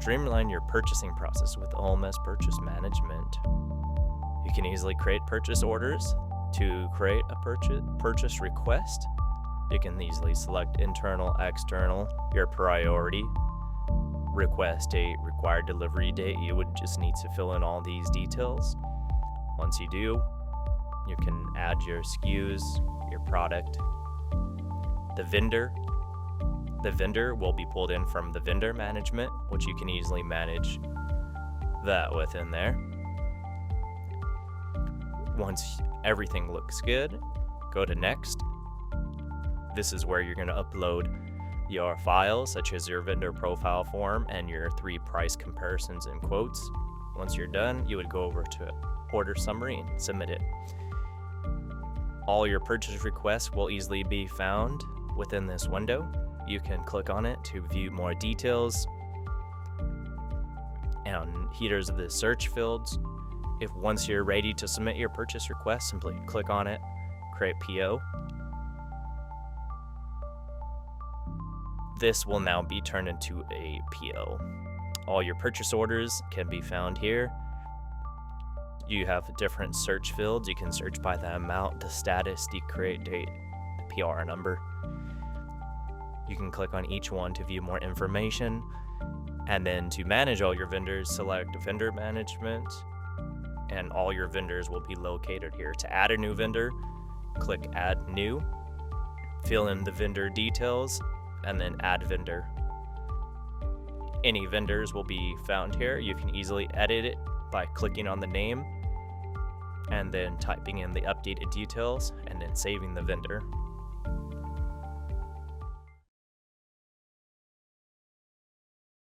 streamline your purchasing process with OMS Purchase Management. You can easily create purchase orders. To create a purchase request, you can easily select internal, external, your priority, request date, required delivery date. You would just need to fill in all these details. Once you do, you can add your SKUs, your product. The vendor will be pulled in from the vendor management, which you can easily manage that within there. Once everything looks good, go to next. This is where you're going to upload your files, such as your vendor profile form and your 3 price comparisons and quotes. Once you're done, you would go over to order summary and submit it. All your purchase requests will easily be found within this window. You can click on it to view more details. And here's the search fields. If once you're ready to submit your purchase request, simply click on it, create PO. This will now be turned into a PO. All your purchase orders can be found here. You have different search fields. You can search by the amount, the status, the create date, the PR number. You can click on each one to view more information. And then to manage all your vendors, select vendor management, and all your vendors will be located here. To add a new vendor, click add new, fill in the vendor details, and then add vendor. Any vendors will be found here. You can easily edit it by clicking on the name and then typing in the updated details and then saving the vendor.